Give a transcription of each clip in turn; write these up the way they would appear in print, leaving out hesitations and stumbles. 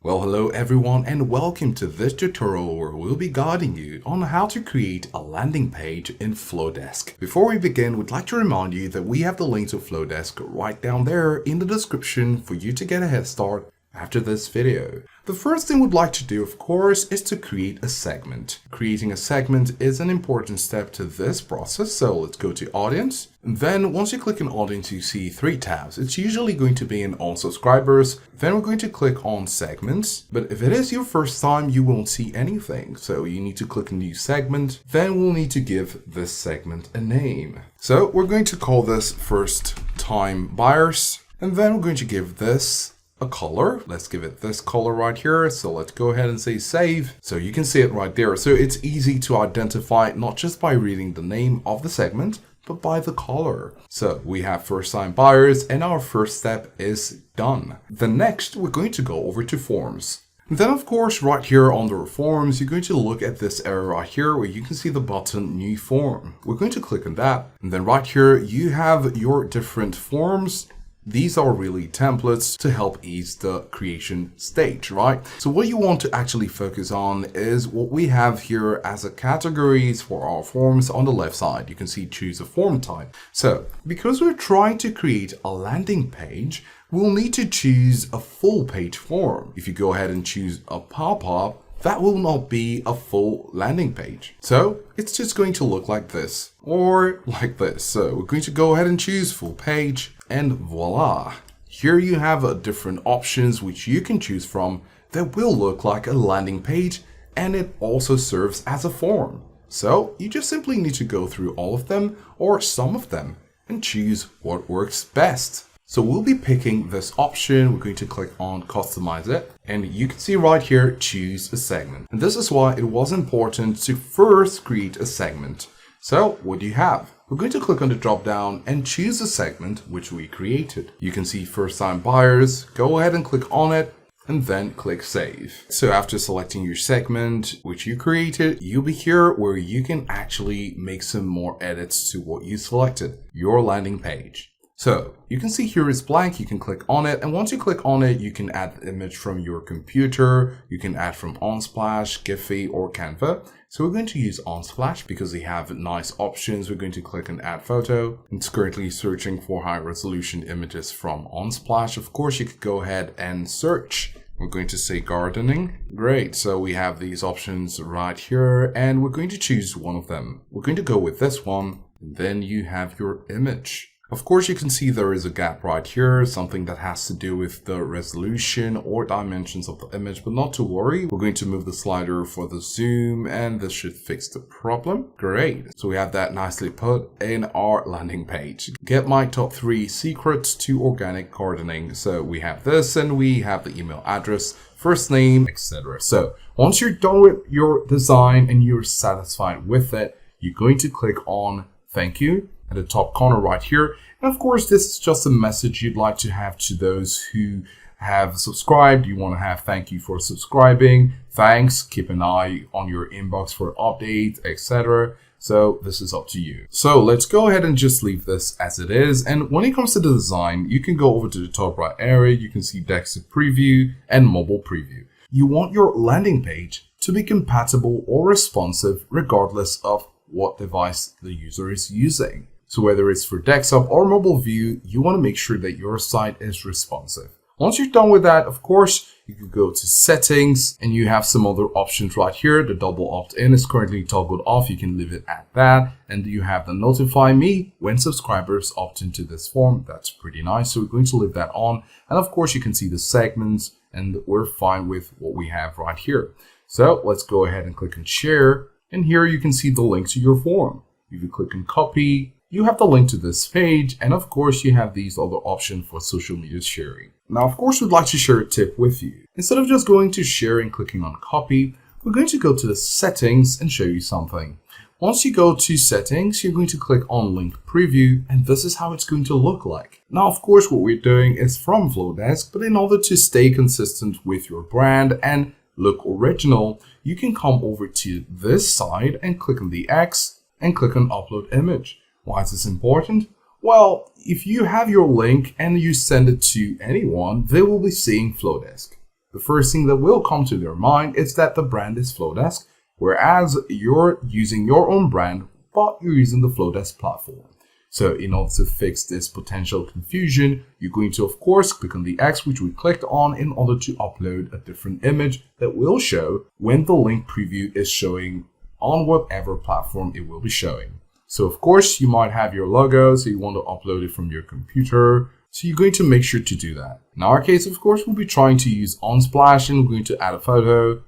Well, hello everyone and welcome to this tutorial where we'll be guiding you on how to create a landing page in Flodesk. Before we begin, we'd like to remind you that we have the link to Flodesk right down there in the description for you to get a head start after this video. The first thing we'd like to do, of course, is to create a segment. Creating a segment is an important step to this process, so let's go to Audience. And then once you click on Audience, you see three tabs. It's usually going to be in All Subscribers. Then we're going to click on Segments. But if it is your first time, you won't see anything. So you need to click a new segment. Then we'll need to give this segment a name. So we're going to call this First Time Buyers. And then we're going to give this a color. Let's give it this color right here. So let's go ahead and say save. So you can see it right there. So it's easy to identify not just by reading the name of the segment, but by the color. So we have first time buyers and our first step is done. Then next we're going to go over to forms. And then of course right here under forms, you're going to look at this area right here where you can see the button new form. We're going to click on that. And then right here you have your different forms. These are really templates to help ease the creation stage, right? So what you want to actually focus on is what we have here as a categories for our forms on the left side. You can see choose a form type. So because we're trying to create a landing page, we'll need to choose a full page form. If you go ahead and choose a pop-up, that will not be a full landing page. So it's just going to look like this or like this. So we're going to go ahead and choose full page. And voila, here you have different options which you can choose from that will look like a landing page, and it also serves as a form. So you just simply need to go through all of them or some of them and choose what works best. So we'll be picking this option. We're going to click on customize it, and you can see right here, choose a segment. And this is why it was important to first create a segment. So what do you have? We're going to click on the drop down and choose the segment which we created. You can see first time buyers. Go ahead and click on it and then click save. So after selecting your segment which you created, you'll be here where you can actually make some more edits to what you selected, your landing page. So you can see here is blank, you can click on it, and once you click on it, you can add the image from your computer, you can add from Unsplash, Giphy, or Canva. So we're going to use Unsplash because they have nice options. We're going to click on add photo. It's currently searching for high resolution images from Unsplash. Of course, you could go ahead and search. We're going to say gardening. Great, so we have these options right here, and we're going to choose one of them. We're going to go with this one, and then you have your image. Of course, you can see there is a gap right here, something that has to do with the resolution or dimensions of the image, but not to worry. We're going to move the slider for the zoom, and this should fix the problem. Great. So we have that nicely put in our landing page. Get my top 3 secrets to organic gardening. So we have this, and we have the email address, first name, etc. So once you're done with your design and you're satisfied with it, you're going to click on thank you at the top corner right here. And of course, this is just a message you'd like to have to those who have subscribed. You want to have thank you for subscribing. Thanks. Keep an eye on your inbox for updates, etc. So this is up to you. So let's go ahead and just leave this as it is. And when it comes to the design, you can go over to the top right area. You can see desktop preview and mobile preview. You want your landing page to be compatible or responsive regardless of what device the user is using. So whether it's for desktop or mobile view, you want to make sure that your site is responsive. Once you're done with that, of course, you can go to settings and you have some other options right here. The double opt-in is currently toggled off. You can leave it at that. And you have the notify me when subscribers opt into this form. That's pretty nice. So we're going to leave that on. And of course, you can see the segments, and we're fine with what we have right here. So let's go ahead and click on share. And here you can see the link to your form. If you click on copy, you have the link to this page, and of course you have these other options for social media sharing. Now, of course, we'd like to share a tip with you. Instead of just going to share and clicking on copy, we're going to go to the settings and show you something. Once you go to settings, you're going to click on link preview, and this is how it's going to look like. Now, of course, what we're doing is from Flodesk, but in order to stay consistent with your brand and look original, you can come over to this side and click on the X and click on upload image. Why is this important? Well, if you have your link and you send it to anyone, they will be seeing Flodesk. the first thing that will come to their mind is that the brand is Flodesk, whereas you're using your own brand, but you're using the Flodesk platform. So in order to fix this potential confusion, you're going to, of course, click on the X, which we clicked on, in order to upload a different image that will show when the link preview is showing on whatever platform it will be showing. So of course, you might have your logo, so you want to upload it from your computer. So you're going to make sure to do that. In our case, of course, we'll be trying to use Unsplash, and we're going to add a photo.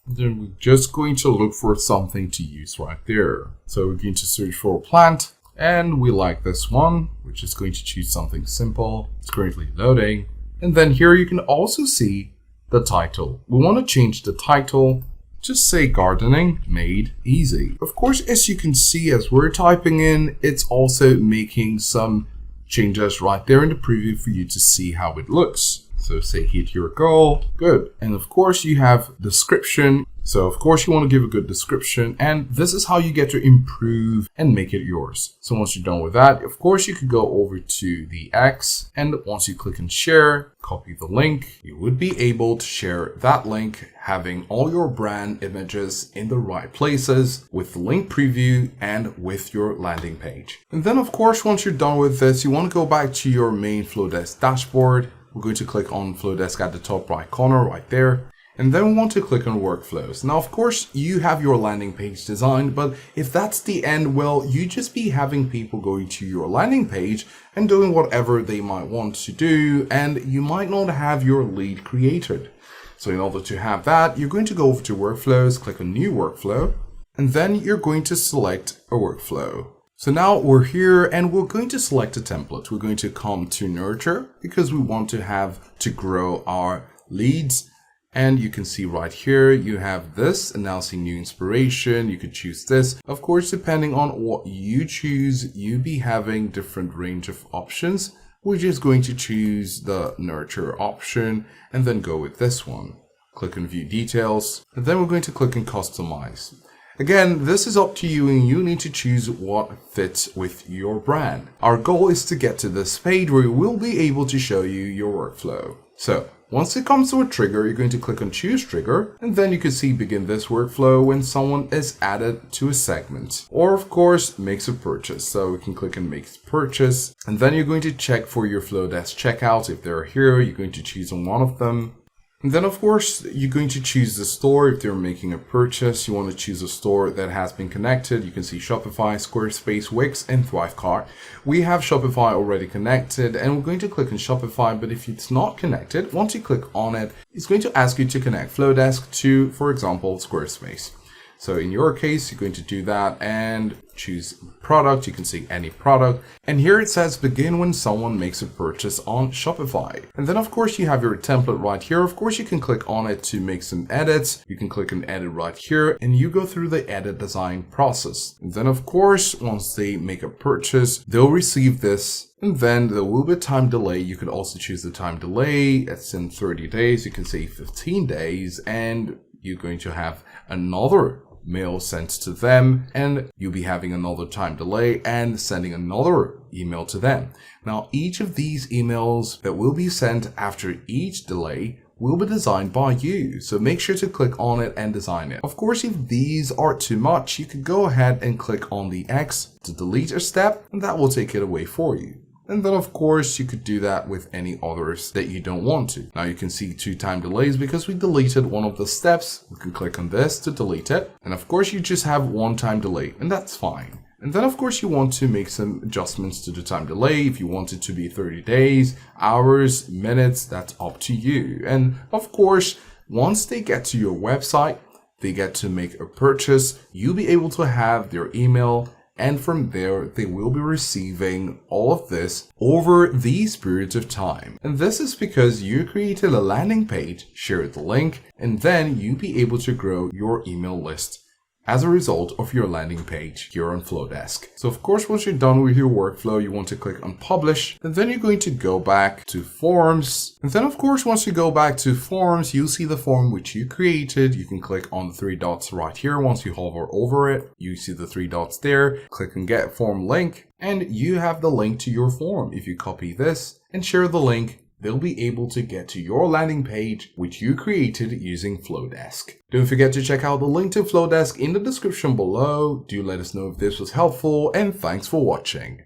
Then we're just going to look for something to use right there. So we're going to search for a plant, and we like this one. We're just going to choose something simple. It's currently loading. And then here you can also see the title. We want to change the title. Just say gardening made easy. Of course, as you can see, as we're typing in, it's also making some changes right there in the preview for you to see how it looks. So say hit your goal, good. And of course you have description. So of course you want to give a good description, and this is how you get to improve and make it yours. So once you're done with that, of course you could go over to the X, and once you click on share, copy the link, you would be able to share that link, having all your brand images in the right places with the link preview and with your landing page. And then of course, once you're done with this, you want to go back to your main Flodesk dashboard. We're going to click on Flodesk at the top right corner right there. And then we want to click on workflows. Now, of course, you have your landing page designed, but if that's the end, well, you just be having people going to your landing page and doing whatever they might want to do, and you might not have your lead created. So in order to have that, you're going to go over to workflows, click on new workflow, and then you're going to select a workflow. So now we're here and we're going to select a template. We're going to come to nurture because we want to have to grow our leads. And you can see right here, you have this announcing new inspiration. You could choose this. Of course, depending on what you choose, you'll be having different range of options. We're just going to choose the nurture option and then go with this one. Click on view details, and then we're going to click on customize. Again, this is up to you, and you need to choose what fits with your brand. Our goal is to get to this page where we'll be able to show you your workflow. So once it comes to a trigger, you're going to click on choose trigger, and then you can see begin this workflow when someone is added to a segment, or of course makes a purchase. So we can click on make purchase, and then you're going to check for your Flodesk checkouts. If they're here, you're going to choose on one of them. And then of course, you're going to choose the store. If they're making a purchase, you want to choose a store that has been connected. You can see Shopify, Squarespace, Wix, and Thrivecart. We have Shopify already connected, and we're going to click on Shopify. But if it's not connected, once you click on it, it's going to ask you to connect Flodesk to, for example, Squarespace. So in your case, you're going to do that and choose product. You can see any product. And here it says begin when someone makes a purchase on Shopify. And then of course you have your template right here. Of course you can click on it to make some edits. You can click on edit right here and you go through the edit design process. And then of course, once they make a purchase, they'll receive this. And then there will be a time delay. You could also choose the time delay. It's in 30 days. You can say 15 days and you're going to have another mail sent to them, and you'll be having another time delay and sending another email to them. Now, each of these emails that will be sent after each delay will be designed by you. So make sure to click on it and design it. Of course, if these are too much, you could go ahead and click on the X to delete a step, and that will take it away for you. And then of course you could do that with any others that you don't want to. Now you can see 2 time delays because we deleted one of the steps. We can click on this to delete it. And of course you just have 1 time delay, and that's fine. And then of course you want to make some adjustments to the time delay. If you want it to be 30 days, hours, minutes, that's up to you. And of course, once they get to your website, they get to make a purchase, you'll be able to have their email. And from there, they will be receiving all of this over these periods of time. And this is because you created a landing page, shared the link, and then you'll be able to grow your email list as a result of your landing page here on Flodesk. So of course, once you're done with your workflow, you want to click on publish, and then you're going to go back to forms. And then of course, once you go back to forms, you'll see the form which you created. You can click on the 3 dots right here. Once you hover over it, you see the 3 dots there. Click on get form link, and you have the link to your form. If you copy this and share the link, they'll be able to get to your landing page which you created using Flodesk. Don't forget to check out the link to Flodesk in the description below. Do let us know if this was helpful, and thanks for watching.